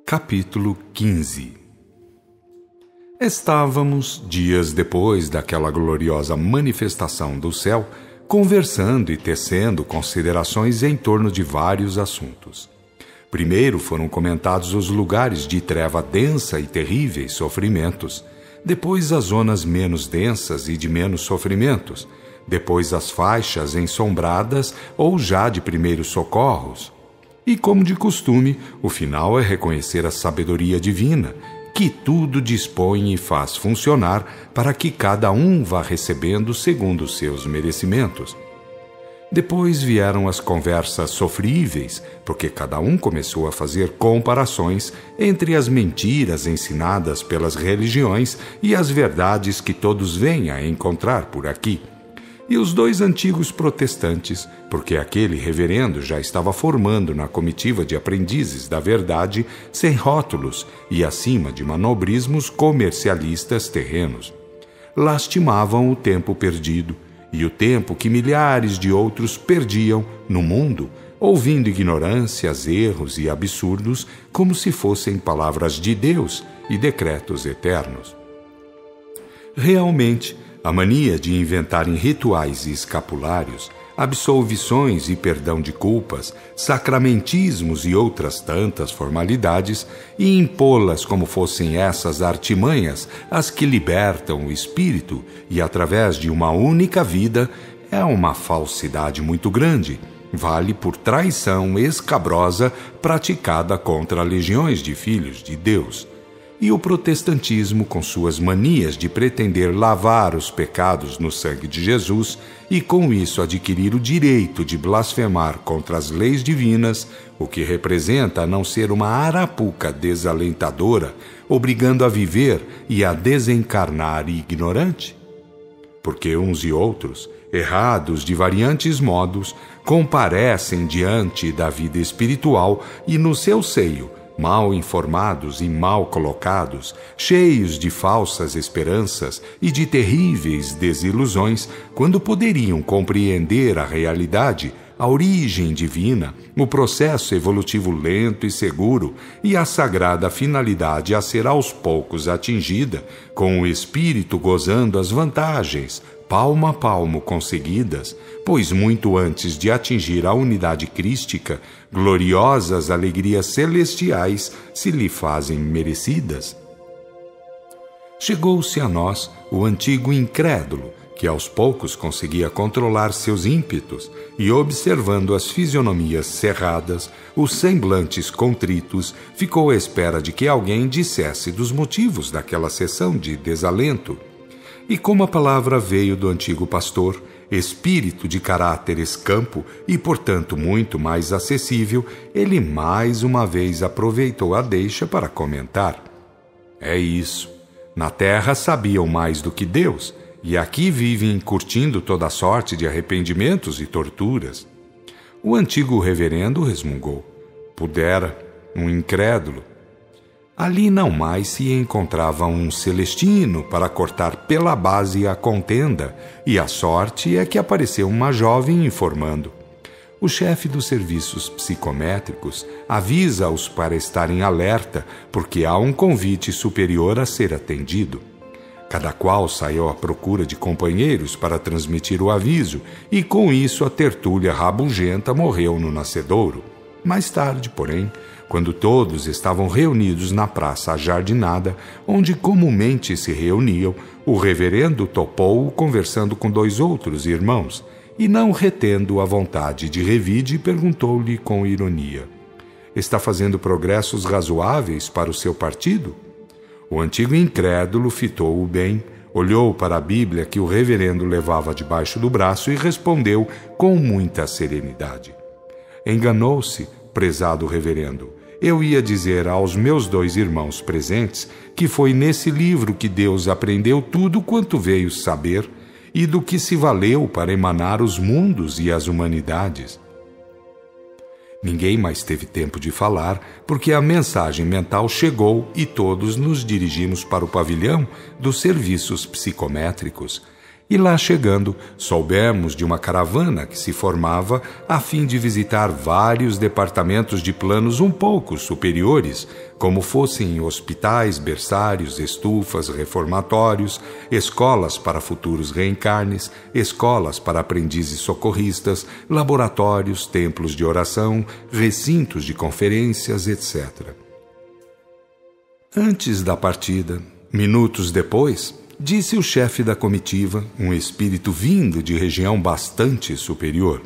Capítulo 15. Estávamos, dias depois daquela gloriosa manifestação do céu, conversando e tecendo considerações em torno de vários assuntos. Primeiro foram comentados os lugares de treva densa e terríveis sofrimentos, depois as zonas menos densas e de menos sofrimentos, depois as faixas ensombradas ou já de primeiros socorros. E, como de costume, o final é reconhecer a sabedoria divina, que tudo dispõe e faz funcionar para que cada um vá recebendo segundo os seus merecimentos. Depois vieram as conversas sofríveis, porque cada um começou a fazer comparações entre as mentiras ensinadas pelas religiões e as verdades que todos vêm a encontrar por aqui. E os dois antigos protestantes, porque aquele reverendo já estava formando na comitiva de aprendizes da verdade sem rótulos e acima de manobrismos comercialistas terrenos, lastimavam o tempo perdido e o tempo que milhares de outros perdiam no mundo, ouvindo ignorâncias, erros e absurdos como se fossem palavras de Deus e decretos eternos. Realmente, a mania de inventarem rituais e escapulários, absolvições e perdão de culpas, sacramentismos e outras tantas formalidades, e impô-las como fossem essas artimanhas as que libertam o espírito e através de uma única vida, é uma falsidade muito grande. Vale por traição escabrosa praticada contra legiões de filhos de Deus. E o protestantismo, com suas manias de pretender lavar os pecados no sangue de Jesus e com isso adquirir o direito de blasfemar contra as leis divinas, o que representa a não ser uma arapuca desalentadora, obrigando a viver e a desencarnar ignorante? Porque uns e outros, errados de variantes modos, comparecem diante da vida espiritual e no seu seio, mal informados e mal colocados, cheios de falsas esperanças e de terríveis desilusões, quando poderiam compreender a realidade, a origem divina, o processo evolutivo lento e seguro e a sagrada finalidade a ser aos poucos atingida, com o espírito gozando as vantagens, palmo a palmo conseguidas, pois muito antes de atingir a unidade crística, gloriosas alegrias celestiais se lhe fazem merecidas. Chegou-se a nós o antigo incrédulo, que aos poucos conseguia controlar seus ímpetos e, observando as fisionomias cerradas, os semblantes contritos, ficou à espera de que alguém dissesse dos motivos daquela sessão de desalento. E como a palavra veio do antigo pastor, espírito de caráter escampo e, portanto, muito mais acessível, ele mais uma vez aproveitou a deixa para comentar. É isso. Na terra sabiam mais do que Deus, e aqui vivem curtindo toda sorte de arrependimentos e torturas. O antigo reverendo resmungou. Pudera, um incrédulo. Ali não mais se encontrava um celestino para cortar pela base a contenda, e a sorte é que apareceu uma jovem informando. O chefe dos serviços psicométricos avisa-os para estarem alerta, porque há um convite superior a ser atendido. Cada qual saiu à procura de companheiros para transmitir o aviso, e com isso a tertúlia rabugenta morreu no nascedouro. Mais tarde, porém, quando todos estavam reunidos na praça ajardinada, onde comumente se reuniam, o reverendo topou conversando com dois outros irmãos, e não retendo a vontade de revide, perguntou-lhe com ironia: está fazendo progressos razoáveis para o seu partido? O antigo incrédulo fitou-o bem, olhou para a Bíblia que o reverendo levava debaixo do braço e respondeu com muita serenidade. Enganou-se, prezado reverendo. Eu ia dizer aos meus dois irmãos presentes que foi nesse livro que Deus aprendeu tudo quanto veio saber e do que se valeu para emanar os mundos e as humanidades. Ninguém mais teve tempo de falar, porque a mensagem mental chegou e todos nos dirigimos para o pavilhão dos serviços psicométricos. E lá chegando, soubemos de uma caravana que se formava a fim de visitar vários departamentos de planos um pouco superiores, como fossem hospitais, berçários, estufas, reformatórios, escolas para futuros reencarnes, escolas para aprendizes socorristas, laboratórios, templos de oração, recintos de conferências, etc. Antes da partida, minutos depois, disse o chefe da comitiva, um espírito vindo de região bastante superior: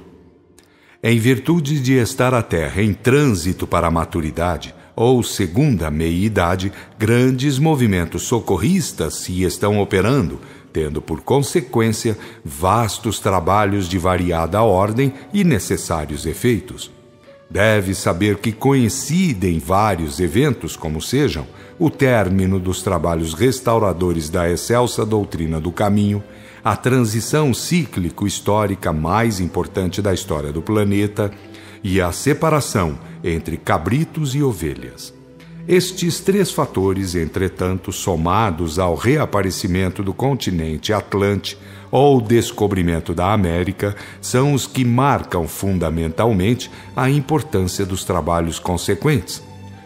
em virtude de estar a Terra em trânsito para a maturidade, ou segunda meia-idade, grandes movimentos socorristas se estão operando, tendo por consequência vastos trabalhos de variada ordem e necessários efeitos. Deve saber que coincidem vários eventos, como sejam o término dos trabalhos restauradores da excelsa doutrina do caminho, a transição cíclico-histórica mais importante da história do planeta e a separação entre cabritos e ovelhas. Estes três fatores, entretanto, somados ao reaparecimento do continente Atlante ou descobrimento da América, são os que marcam fundamentalmente a importância dos trabalhos consequentes.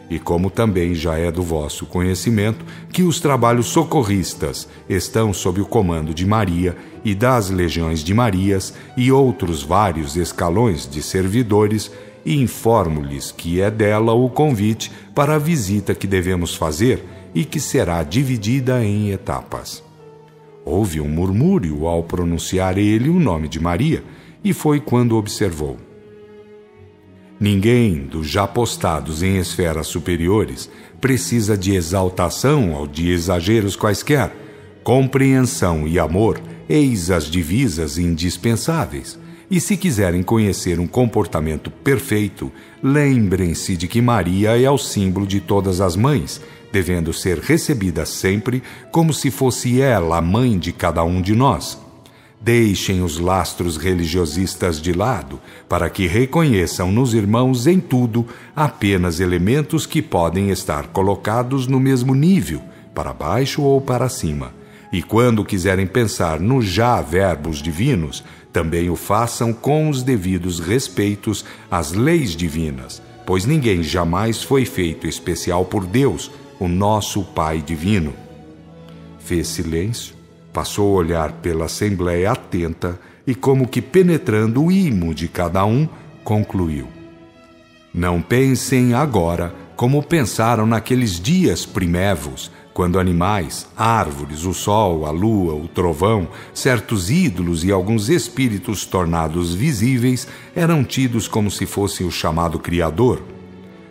E como também já é do vosso conhecimento que os trabalhos socorristas estão sob o comando de Maria e das legiões de Marias e outros vários escalões de servidores, informo-lhes que é dela o convite para a visita que devemos fazer e que será dividida em etapas. Houve um murmúrio ao pronunciar ele o nome de Maria, e foi quando observou: ninguém dos já postados em esferas superiores precisa de exaltação ou de exageros quaisquer. Compreensão e amor, eis as divisas indispensáveis. E se quiserem conhecer um comportamento perfeito, lembrem-se de que Maria é o símbolo de todas as mães, devendo ser recebida sempre como se fosse ela a mãe de cada um de nós. Deixem os lastros religiosistas de lado, para que reconheçam nos irmãos em tudo apenas elementos que podem estar colocados no mesmo nível, para baixo ou para cima. E quando quiserem pensar nos já verbos divinos, também o façam com os devidos respeitos às leis divinas, pois ninguém jamais foi feito especial por Deus, o nosso Pai Divino. Fez silêncio, passou a olhar pela assembleia atenta e, como que penetrando o imo de cada um, concluiu: não pensem agora como pensaram naqueles dias primevos, quando animais, árvores, o sol, a lua, o trovão, certos ídolos e alguns espíritos tornados visíveis eram tidos como se fosse o chamado Criador.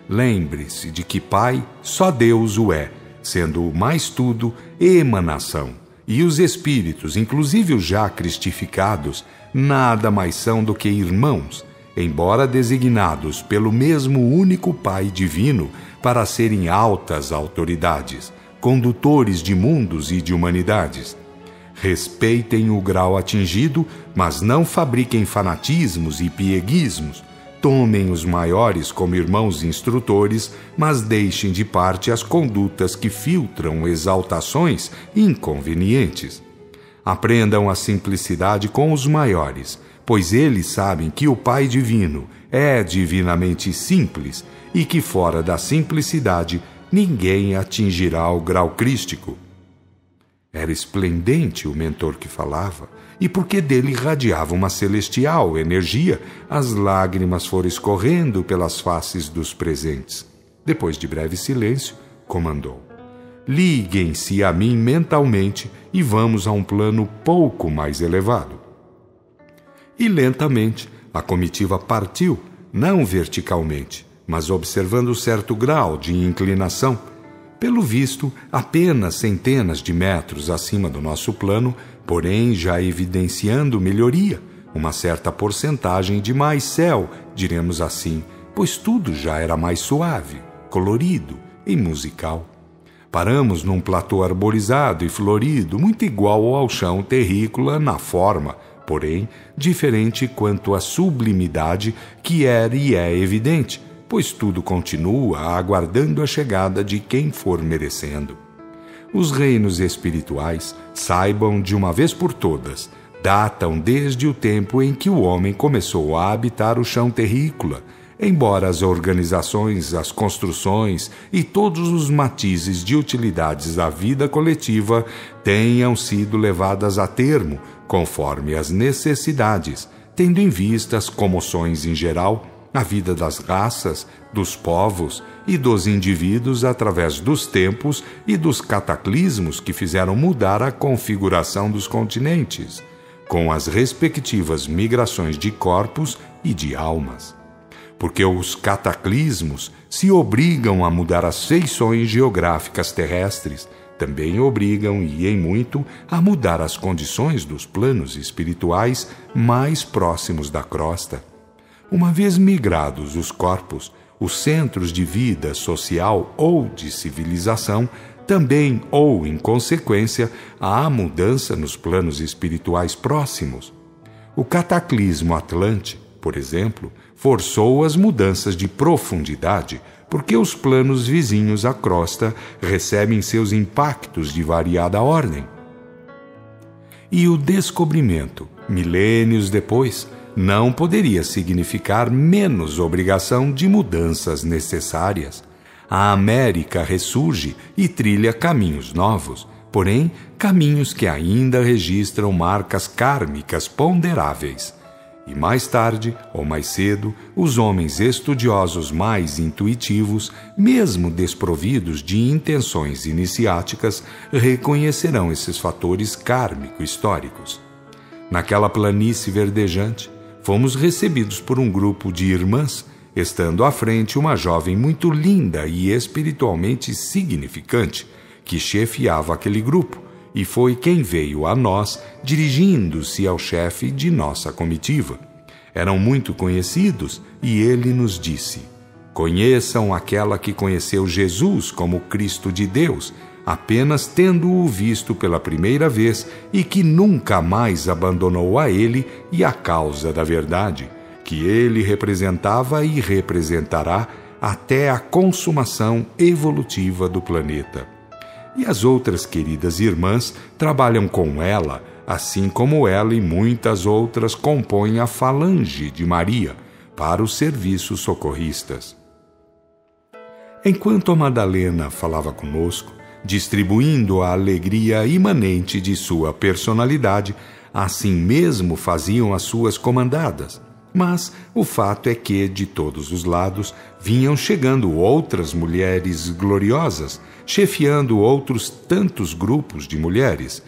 Lembre-se de que Pai, só Deus o é, sendo o mais tudo emanação. E os espíritos, inclusive os já cristificados, nada mais são do que irmãos, embora designados pelo mesmo único Pai divino para serem altas autoridades, condutores de mundos e de humanidades. Respeitem o grau atingido, mas não fabriquem fanatismos e pieguismos. Tomem os maiores como irmãos instrutores, mas deixem de parte as condutas que filtram exaltações inconvenientes. Aprendam a simplicidade com os maiores, pois eles sabem que o Pai Divino é divinamente simples e que fora da simplicidade ninguém atingirá o grau crístico. Era esplendente o mentor que falava, e porque dele irradiava uma celestial energia, as lágrimas foram escorrendo pelas faces dos presentes. Depois de breve silêncio, comandou: liguem-se a mim mentalmente e vamos a um plano pouco mais elevado. E lentamente a comitiva partiu, não verticalmente, mas observando certo grau de inclinação, pelo visto apenas centenas de metros acima do nosso plano, porém já evidenciando melhoria, uma certa porcentagem de mais céu, diremos assim, pois tudo já era mais suave, colorido e musical. Paramos num platô arborizado e florido, muito igual ao chão terrícola na forma, porém diferente quanto à sublimidade que era e é evidente, pois tudo continua aguardando a chegada de quem for merecendo. os reinos espirituais, saibam de uma vez por todas, datam desde o tempo em que o homem começou a habitar o chão terrícola, embora as organizações, as construções e todos os matizes de utilidades da vida coletiva tenham sido levadas a termo, conforme as necessidades, tendo em vista as comoções em geral, a vida das raças, dos povos e dos indivíduos através dos tempos e dos cataclismos que fizeram mudar a configuração dos continentes, com as respectivas migrações de corpos e de almas. Porque os cataclismos se obrigam a mudar as feições geográficas terrestres, também obrigam, e em muito, a mudar as condições dos planos espirituais mais próximos da crosta. Uma vez migrados os corpos, os centros de vida social ou de civilização, também ou em consequência, há mudança nos planos espirituais próximos. O cataclismo Atlante, por exemplo, forçou as mudanças de profundidade, porque os planos vizinhos à crosta recebem seus impactos de variada ordem. E o descobrimento, milênios depois, não poderia significar menos obrigação de mudanças necessárias. A América ressurge e trilha caminhos novos, porém, caminhos que ainda registram marcas kármicas ponderáveis. E mais tarde, ou mais cedo, os homens estudiosos mais intuitivos, mesmo desprovidos de intenções iniciáticas, reconhecerão esses fatores kármico-históricos. Naquela planície verdejante, fomos recebidos por um grupo de irmãs, estando à frente uma jovem muito linda e espiritualmente significante, que chefiava aquele grupo, e foi quem veio a nós, dirigindo-se ao chefe de nossa comitiva. Eram muito conhecidos, e ele nos disse: conheçam aquela que conheceu Jesus como Cristo de Deus, apenas tendo-o visto pela primeira vez e que nunca mais abandonou a ele e a causa da verdade, que ele representava e representará até a consumação evolutiva do planeta. E as outras queridas irmãs trabalham com ela, assim como ela e muitas outras compõem a falange de Maria para os serviços socorristas. Enquanto a Madalena falava conosco, distribuindo a alegria imanente de sua personalidade, assim mesmo faziam as suas comandadas. Mas o fato é que, de todos os lados, vinham chegando outras mulheres gloriosas, chefiando outros tantos grupos de mulheres.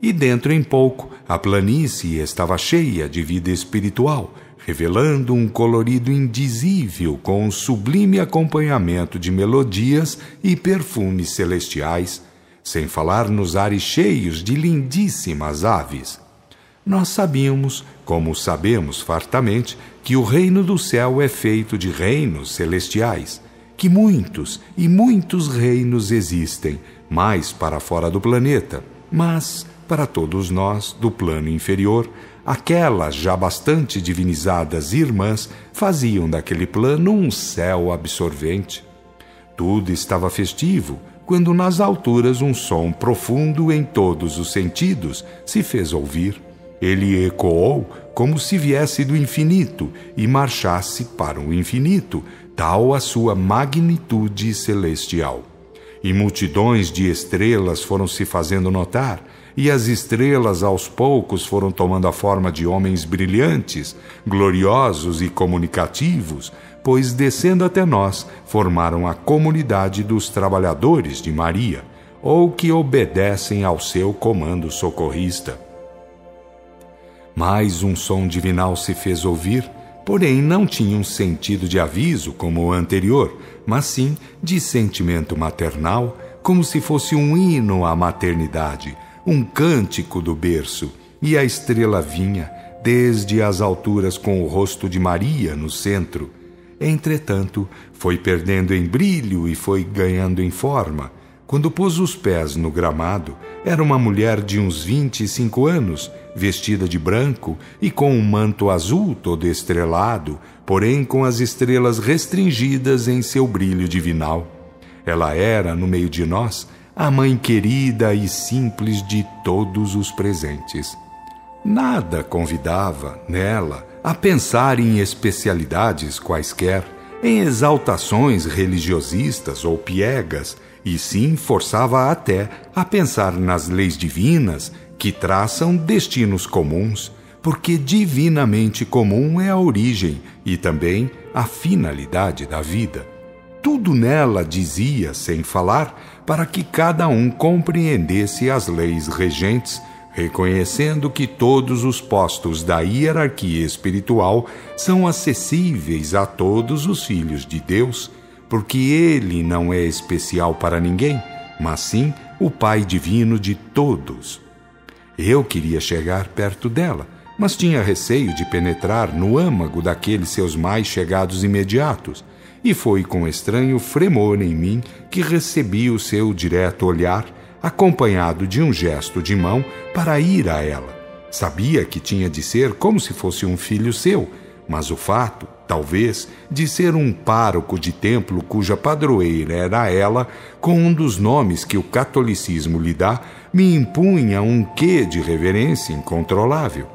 E dentro em pouco, a planície estava cheia de vida espiritual, revelando um colorido indizível com um sublime acompanhamento de melodias e perfumes celestiais, sem falar nos ares cheios de lindíssimas aves. Nós sabíamos, como sabemos fartamente, que o reino do céu é feito de reinos celestiais, que muitos e muitos reinos existem, mais para fora do planeta, mas, para todos nós, do plano inferior, aquelas já bastante divinizadas irmãs faziam daquele plano um céu absorvente. Tudo estava festivo, quando nas alturas um som profundo em todos os sentidos se fez ouvir. Ele ecoou como se viesse do infinito e marchasse para o infinito, tal a sua magnitude celestial. E multidões de estrelas foram se fazendo notar, e as estrelas aos poucos foram tomando a forma de homens brilhantes, gloriosos e comunicativos, pois descendo até nós formaram a comunidade dos trabalhadores de Maria, ou que obedecem ao seu comando socorrista. Mais um som divinal se fez ouvir, porém não tinha um sentido de aviso como o anterior, mas sim de sentimento maternal, como se fosse um hino à maternidade, um cântico do berço, e a estrela vinha, desde as alturas com o rosto de Maria no centro. Entretanto, foi perdendo em brilho e foi ganhando em forma. Quando pôs os pés no gramado, era uma mulher de uns 25 anos, vestida de branco e com um manto azul todo estrelado, porém com as estrelas restringidas em seu brilho divinal. Ela era, no meio de nós, a mãe querida e simples de todos os presentes. Nada convidava nela a pensar em especialidades quaisquer, em exaltações religiosistas ou piegas, e sim forçava até a pensar nas leis divinas que traçam destinos comuns, porque divinamente comum é a origem e também a finalidade da vida. Tudo nela dizia, sem falar, para que cada um compreendesse as leis regentes, reconhecendo que todos os postos da hierarquia espiritual são acessíveis a todos os filhos de Deus, porque Ele não é especial para ninguém, mas sim o Pai divino de todos. Eu queria chegar perto dela, mas tinha receio de penetrar no âmago daqueles seus mais chegados imediatos, e foi com estranho fremor em mim que recebi o seu direto olhar, acompanhado de um gesto de mão para ir a ela. Sabia que tinha de ser como se fosse um filho seu, mas o fato, talvez, de ser um pároco de templo cuja padroeira era ela, com um dos nomes que o catolicismo lhe dá, me impunha um quê de reverência incontrolável.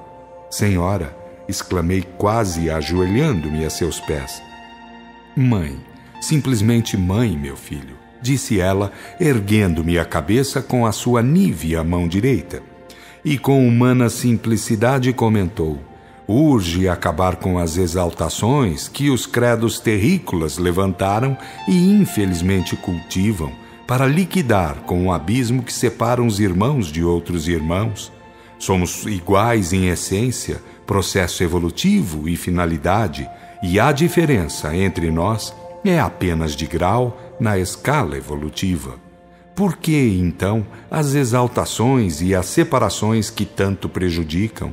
Senhora, exclamei quase ajoelhando-me a seus pés. Mãe, simplesmente mãe, meu filho, disse ela, erguendo-me a cabeça com a sua nívea mão direita. E com humana simplicidade comentou: urge acabar com as exaltações que os credos terrícolas levantaram e infelizmente cultivam, para liquidar com o abismo que separa os irmãos de outros irmãos. Somos iguais em essência, processo evolutivo e finalidade, e a diferença entre nós é apenas de grau na escala evolutiva. Por que, então, as exaltações e as separações que tanto prejudicam?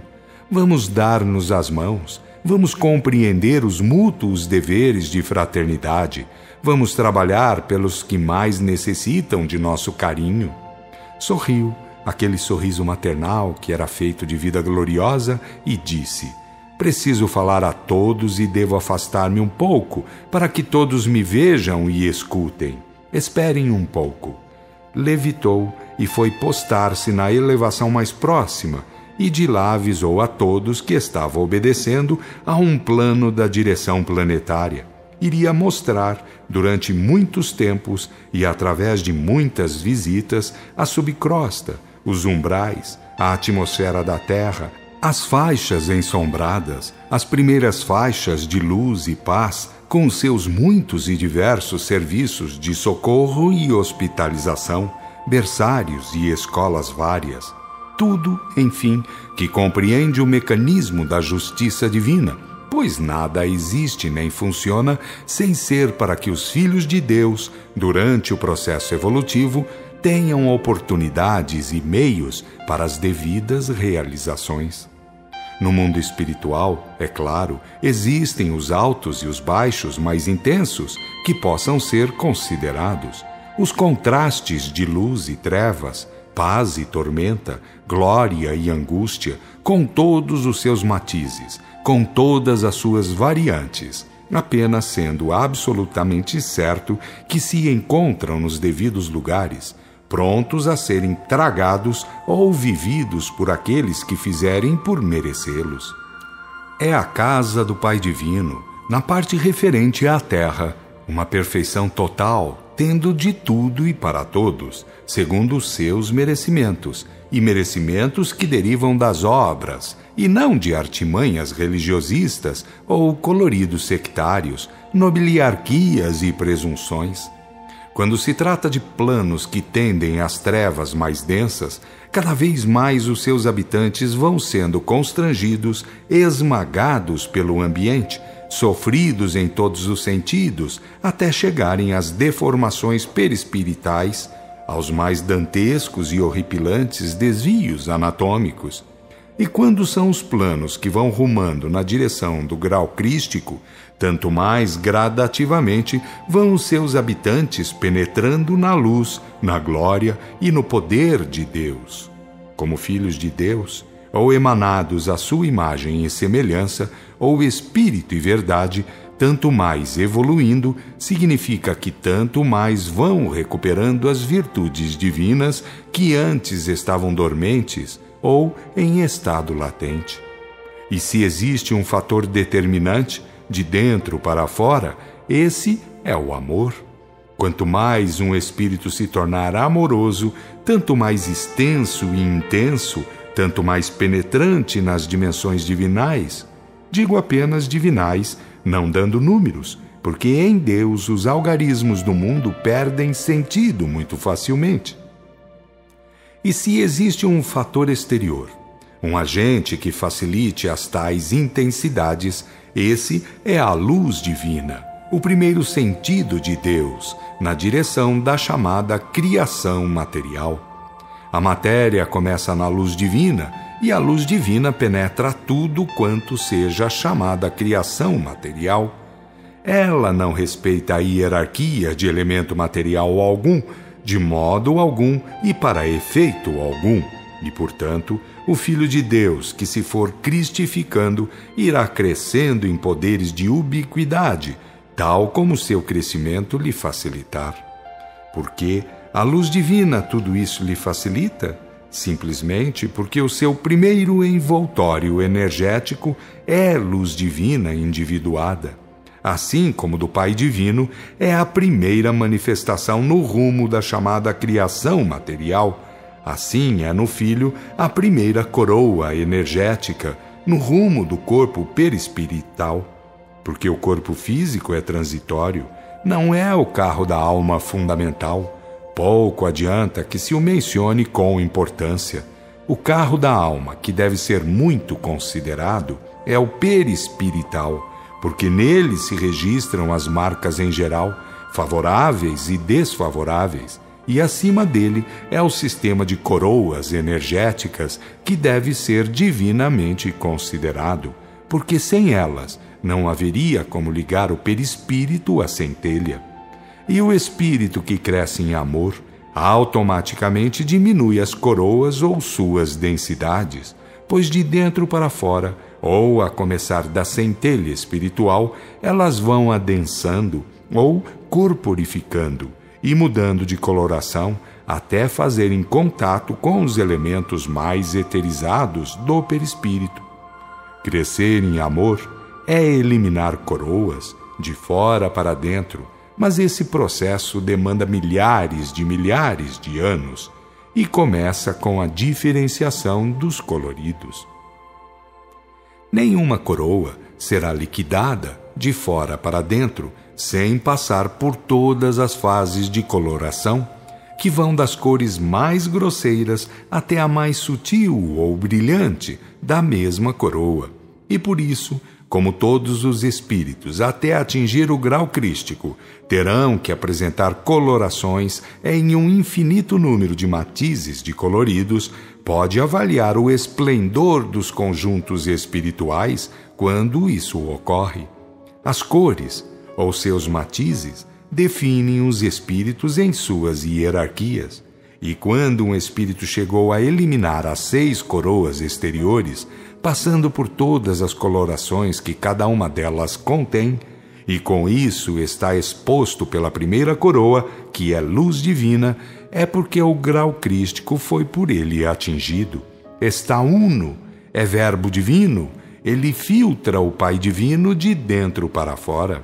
Vamos dar-nos as mãos, vamos compreender os mútuos deveres de fraternidade, vamos trabalhar pelos que mais necessitam de nosso carinho. Sorriu, aquele sorriso maternal que era feito de vida gloriosa, e disse: preciso falar a todos e devo afastar-me um pouco para que todos me vejam e escutem. Esperem um pouco. Levitou e foi postar-se na elevação mais próxima, e de lá avisou a todos que estava obedecendo a um plano da direção planetária. Iria mostrar, durante muitos tempos e através de muitas visitas, a subcrosta, os umbrais, a atmosfera da Terra, as faixas ensombradas, as primeiras faixas de luz e paz, com seus muitos e diversos serviços de socorro e hospitalização, berçários e escolas várias. Tudo, enfim, que compreende o mecanismo da justiça divina, pois nada existe nem funciona sem ser para que os filhos de Deus, durante o processo evolutivo, tenham oportunidades e meios para as devidas realizações. No mundo espiritual, é claro, existem os altos e os baixos mais intensos que possam ser considerados, os contrastes de luz e trevas, paz e tormenta, glória e angústia, com todos os seus matizes, com todas as suas variantes, apenas sendo absolutamente certo que se encontram nos devidos lugares, prontos a serem tragados ou vividos por aqueles que fizerem por merecê-los. É a casa do Pai Divino, na parte referente à Terra, uma perfeição total, tendo de tudo e para todos, segundo os seus merecimentos, e merecimentos que derivam das obras, e não de artimanhas religiosistas ou coloridos sectários, nobiliarquias e presunções. Quando se trata de planos que tendem às trevas mais densas, cada vez mais os seus habitantes vão sendo constrangidos, esmagados pelo ambiente, sofridos em todos os sentidos, até chegarem às deformações perispiritais, aos mais dantescos e horripilantes desvios anatômicos. E quando são os planos que vão rumando na direção do grau crístico, tanto mais gradativamente vão os seus habitantes penetrando na luz, na glória e no poder de Deus. Como filhos de Deus, ou emanados à sua imagem e semelhança, ou espírito e verdade, tanto mais evoluindo, significa que tanto mais vão recuperando as virtudes divinas que antes estavam dormentes ou em estado latente. E se existe um fator determinante, de dentro para fora, esse é o amor. Quanto mais um espírito se tornar amoroso, tanto mais extenso e intenso, tanto mais penetrante nas dimensões divinais. Digo apenas divinais, não dando números, porque em Deus os algarismos do mundo perdem sentido muito facilmente. E se existe um fator exterior, um agente que facilite as tais intensidades, esse é a luz divina, o primeiro sentido de Deus, na direção da chamada criação material. A matéria começa na luz divina, e a luz divina penetra tudo quanto seja chamada criação material. Ela não respeita a hierarquia de elemento material algum, de modo algum e para efeito algum. E, portanto, o Filho de Deus, que se for cristificando, irá crescendo em poderes de ubiquidade, tal como seu crescimento lhe facilitar. Porque a luz divina tudo isso lhe facilita? Simplesmente porque o seu primeiro envoltório energético é luz divina individuada. Assim como do Pai Divino é a primeira manifestação no rumo da chamada criação material, assim é no Filho a primeira coroa energética no rumo do corpo perispiritual. Porque o corpo físico é transitório, não é o carro da alma fundamental. Pouco adianta que se o mencione com importância. O carro da alma, que deve ser muito considerado, é o perispiritual, porque nele se registram as marcas em geral, favoráveis e desfavoráveis, e acima dele é o sistema de coroas energéticas que deve ser divinamente considerado, porque sem elas não haveria como ligar o perispírito à centelha. E o espírito que cresce em amor automaticamente diminui as coroas ou suas densidades, pois de dentro para fora, ou a começar da centelha espiritual, elas vão adensando ou corporificando e mudando de coloração até fazerem contato com os elementos mais eterizados do perispírito. Crescer em amor é eliminar coroas de fora para dentro, mas esse processo demanda milhares de anos e começa com a diferenciação dos coloridos. Nenhuma coroa será liquidada de fora para dentro sem passar por todas as fases de coloração, que vão das cores mais grosseiras até a mais sutil ou brilhante da mesma coroa. E por isso, como todos os espíritos, até atingir o grau crístico, terão que apresentar colorações em um infinito número de matizes de coloridos, pode avaliar o esplendor dos conjuntos espirituais quando isso ocorre. As cores, ou seus matizes, definem os espíritos em suas hierarquias. E quando um espírito chegou a eliminar as 6 coroas exteriores, passando por todas as colorações que cada uma delas contém, e com isso está exposto pela primeira coroa, que é luz divina, é porque o grau crístico foi por ele atingido. Está uno, é verbo divino, ele filtra o Pai Divino de dentro para fora.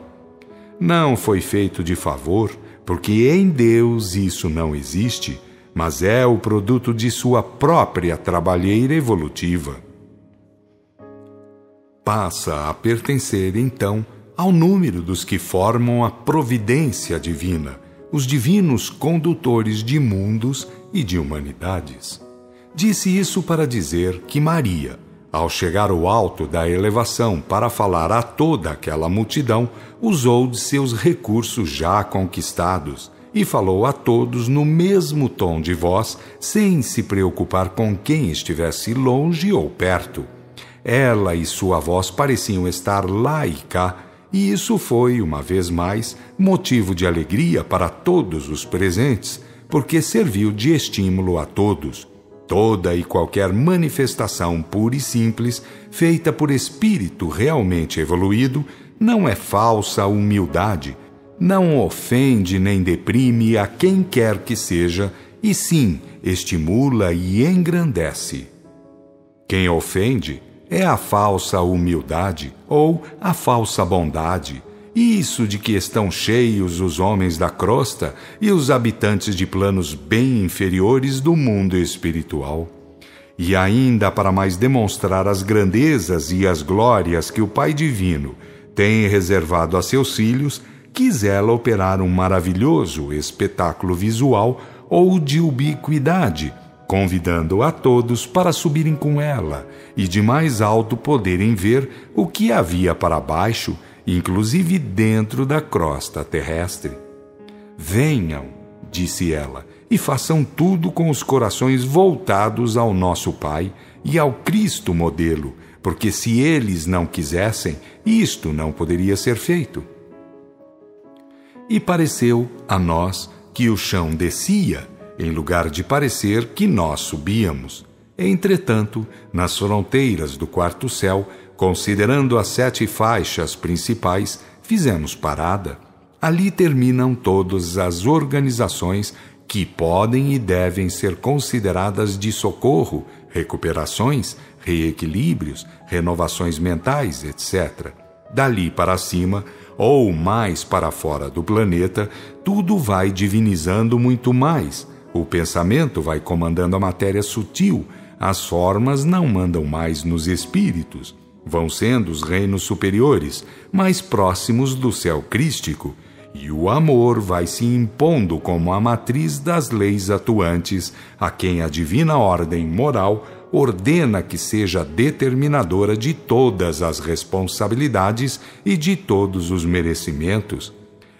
Não foi feito de favor, porque em Deus isso não existe, mas é o produto de sua própria trabalheira evolutiva. Passa a pertencer, então, ao número dos que formam a providência divina, os divinos condutores de mundos e de humanidades. Disse isso para dizer que Maria, ao chegar ao alto da elevação para falar a toda aquela multidão, usou de seus recursos já conquistados e falou a todos no mesmo tom de voz, sem se preocupar com quem estivesse longe ou perto. Ela e sua voz pareciam estar lá e cá, e isso foi, uma vez mais, motivo de alegria para todos os presentes, porque serviu de estímulo a todos. Toda e qualquer manifestação pura e simples, feita por espírito realmente evoluído, não é falsa humildade, não ofende nem deprime a quem quer que seja, e sim estimula e engrandece. Quem ofende é a falsa humildade ou a falsa bondade, isso de que estão cheios os homens da crosta e os habitantes de planos bem inferiores do mundo espiritual. E ainda para mais demonstrar as grandezas e as glórias que o Pai Divino tem reservado a seus filhos, quis ela operar um maravilhoso espetáculo visual ou de ubiquidade, convidando a todos para subirem com ela e de mais alto poderem ver o que havia para baixo, inclusive dentro da crosta terrestre. Venham, disse ela, e façam tudo com os corações voltados ao nosso Pai e ao Cristo modelo, porque se eles não quisessem, isto não poderia ser feito. E pareceu a nós que o chão descia, em lugar de parecer que nós subíamos. Entretanto, nas fronteiras do quarto céu, considerando as 7 faixas principais, fizemos parada. Ali terminam todas as organizações que podem e devem ser consideradas de socorro, recuperações, reequilíbrios, renovações mentais, etc. Dali para cima, ou mais para fora do planeta, tudo vai divinizando muito mais. O pensamento vai comandando a matéria sutil, as formas não mandam mais nos espíritos. Vão sendo os reinos superiores, mais próximos do céu crístico, e o amor vai se impondo como a matriz das leis atuantes, a quem a divina ordem moral ordena que seja determinadora de todas as responsabilidades e de todos os merecimentos.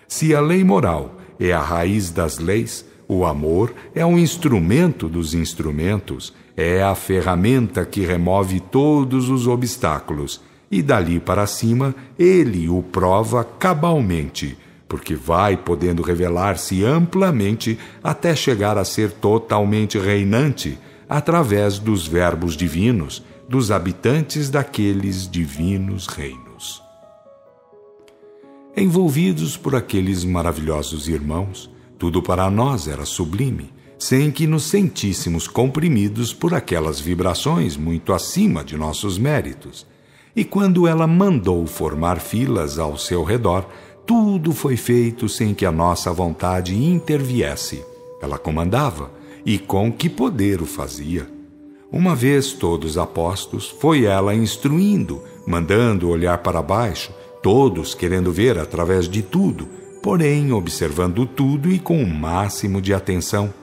Se a lei moral é a raiz das leis, o amor é um instrumento dos instrumentos, é a ferramenta que remove todos os obstáculos, e dali para cima ele o prova cabalmente, porque vai podendo revelar-se amplamente até chegar a ser totalmente reinante, através dos verbos divinos, dos habitantes daqueles divinos reinos. Envolvidos por aqueles maravilhosos irmãos, tudo para nós era sublime, sem que nos sentíssemos comprimidos por aquelas vibrações muito acima de nossos méritos. E quando ela mandou formar filas ao seu redor, tudo foi feito sem que a nossa vontade interviesse. Ela comandava, e com que poder o fazia. Uma vez todos apostos, foi ela instruindo, mandando olhar para baixo, todos querendo ver através de tudo, porém observando tudo e com o máximo de atenção.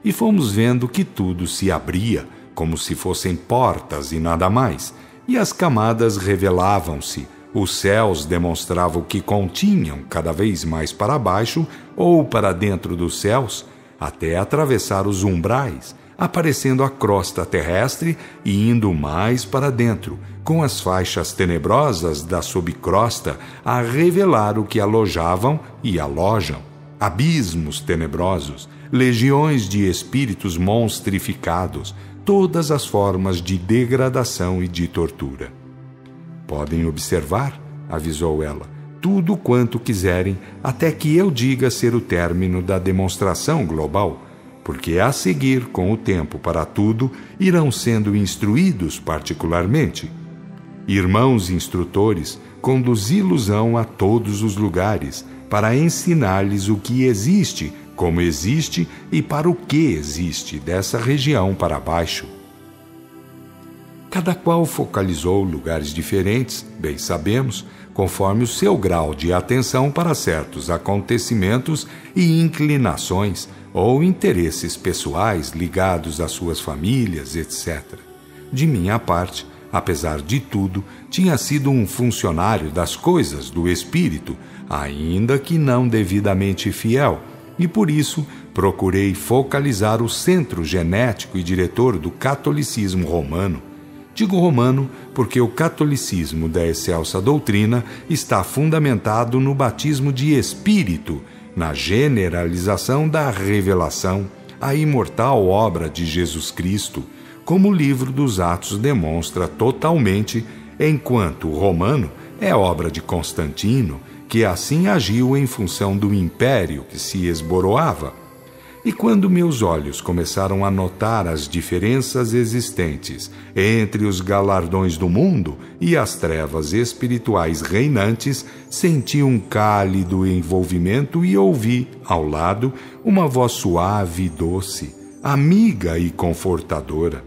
E fomos vendo que tudo se abria, como se fossem portas e nada mais, e as camadas revelavam-se, os céus demonstravam que continham cada vez mais para baixo ou para dentro dos céus, até atravessar os umbrais, aparecendo a crosta terrestre e indo mais para dentro, com as faixas tenebrosas da subcrosta a revelar o que alojavam e alojam, abismos tenebrosos, legiões de espíritos monstrificados, todas as formas de degradação e de tortura. Podem observar, avisou ela, tudo quanto quiserem, até que eu diga ser o término da demonstração global, porque a seguir, com o tempo para tudo, irão sendo instruídos particularmente. Irmãos instrutores, conduzi-los-ão a todos os lugares, para ensinar-lhes o que existe, como existe e para o que existe dessa região para baixo. Cada qual focalizou lugares diferentes, bem sabemos, conforme o seu grau de atenção para certos acontecimentos e inclinações ou interesses pessoais ligados às suas famílias, etc. De minha parte, apesar de tudo, tinha sido um funcionário das coisas do espírito, ainda que não devidamente fiel, e por isso procurei focalizar o centro genético e diretor do catolicismo romano. Digo romano porque o catolicismo da excelsa doutrina está fundamentado no batismo de espírito, na generalização da revelação, a imortal obra de Jesus Cristo, como o livro dos Atos demonstra totalmente, enquanto o romano É obra de Constantino, que assim agiu em função do império que se esboroava. E quando meus olhos começaram a notar as diferenças existentes entre os galardões do mundo e as trevas espirituais reinantes, senti um cálido envolvimento e ouvi, ao lado, uma voz suave e doce, amiga e confortadora.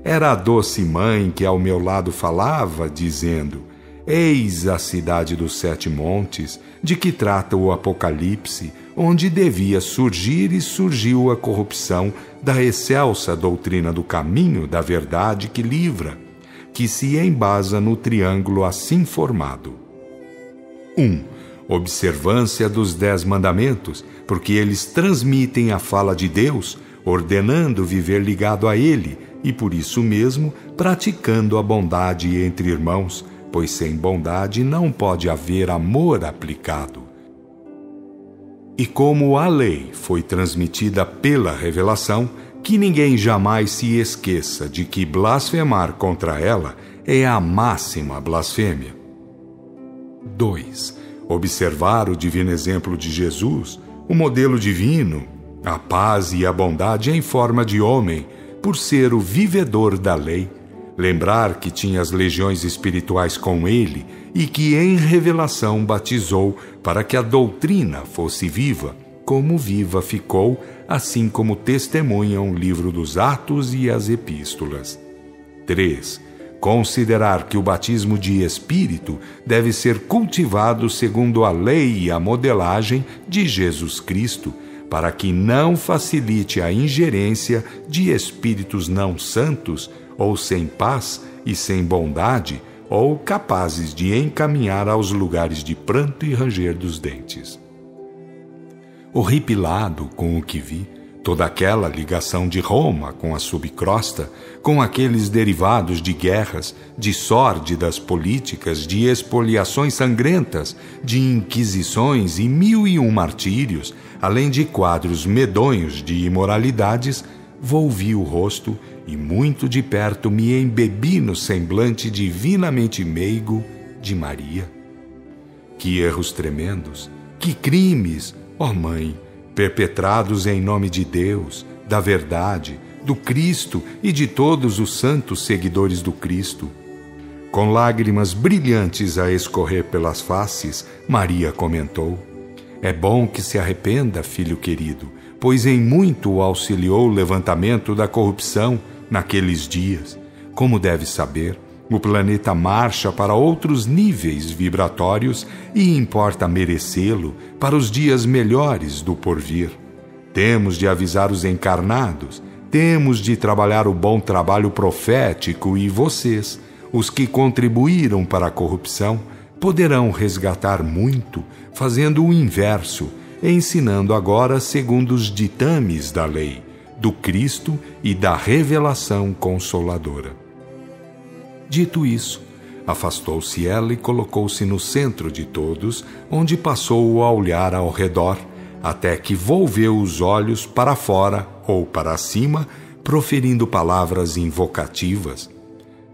Era a doce mãe que ao meu lado falava, dizendo: eis a cidade dos 7 montes, de que trata o Apocalipse, onde devia surgir e surgiu a corrupção da excelsa doutrina do caminho da verdade que livra, que se embasa no triângulo assim formado. 1. Observância dos 10 mandamentos, porque eles transmitem a fala de Deus, ordenando viver ligado a Ele e, por isso mesmo, praticando a bondade entre irmãos, pois sem bondade não pode haver amor aplicado. E como a lei foi transmitida pela revelação, que ninguém jamais se esqueça de que blasfemar contra ela é a máxima blasfêmia. 2. Observar o divino exemplo de Jesus, o modelo divino, a paz e a bondade em forma de homem, por ser o vivedor da lei. Lembrar que tinha as legiões espirituais com ele e que em revelação batizou para que a doutrina fosse viva, como viva ficou, assim como testemunham o livro dos Atos e as Epístolas. 3. Considerar que o batismo de Espírito deve ser cultivado segundo a lei e a modelagem de Jesus Cristo, para que não facilite a ingerência de espíritos não santos, ou sem paz e sem bondade, ou capazes de encaminhar aos lugares de pranto e ranger dos dentes. Horripilado com o que vi, toda aquela ligação de Roma com a subcrosta, com aqueles derivados de guerras, de sórdidas políticas, de expoliações sangrentas, de inquisições e 1001 martírios, além de quadros medonhos de imoralidades, volvi o rosto e muito de perto me embebi no semblante divinamente meigo de Maria. Que erros tremendos, que crimes, ó Mãe, perpetrados em nome de Deus, da verdade, do Cristo e de todos os santos seguidores do Cristo. Com lágrimas brilhantes a escorrer pelas faces, Maria comentou: é bom que se arrependa, filho querido, pois em muito auxiliou o levantamento da corrupção naqueles dias. Como deve saber, o planeta marcha para outros níveis vibratórios e importa merecê-lo para os dias melhores do porvir. Temos de avisar os encarnados, temos de trabalhar o bom trabalho profético e vocês, os que contribuíram para a corrupção, poderão resgatar muito, fazendo o inverso, ensinando agora segundo os ditames da lei, do Cristo e da revelação consoladora. Dito isso, afastou-se ela e colocou-se no centro de todos, onde passou a olhar ao redor, até que volveu os olhos para fora ou para cima, proferindo palavras invocativas.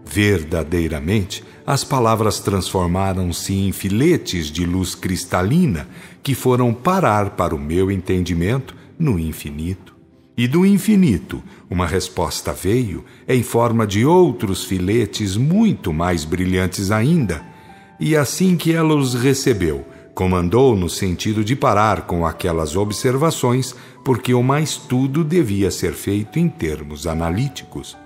Verdadeiramente, as palavras transformaram-se em filetes de luz cristalina que foram parar para o meu entendimento no infinito. E do infinito, uma resposta veio em forma de outros filetes muito mais brilhantes ainda. E assim que ela os recebeu, comandou no sentido de parar com aquelas observações, porque o mais tudo devia ser feito em termos analíticos.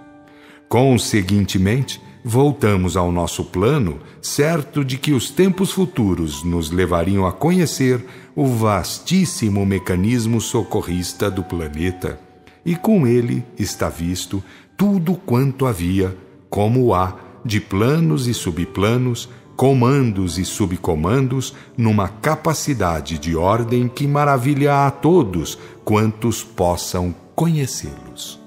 Conseguintemente, voltamos ao nosso plano, certo de que os tempos futuros nos levariam a conhecer o vastíssimo mecanismo socorrista do planeta, e com ele está visto tudo quanto havia, como há, de planos e subplanos, comandos e subcomandos, numa capacidade de ordem que maravilha a todos quantos possam conhecê-los.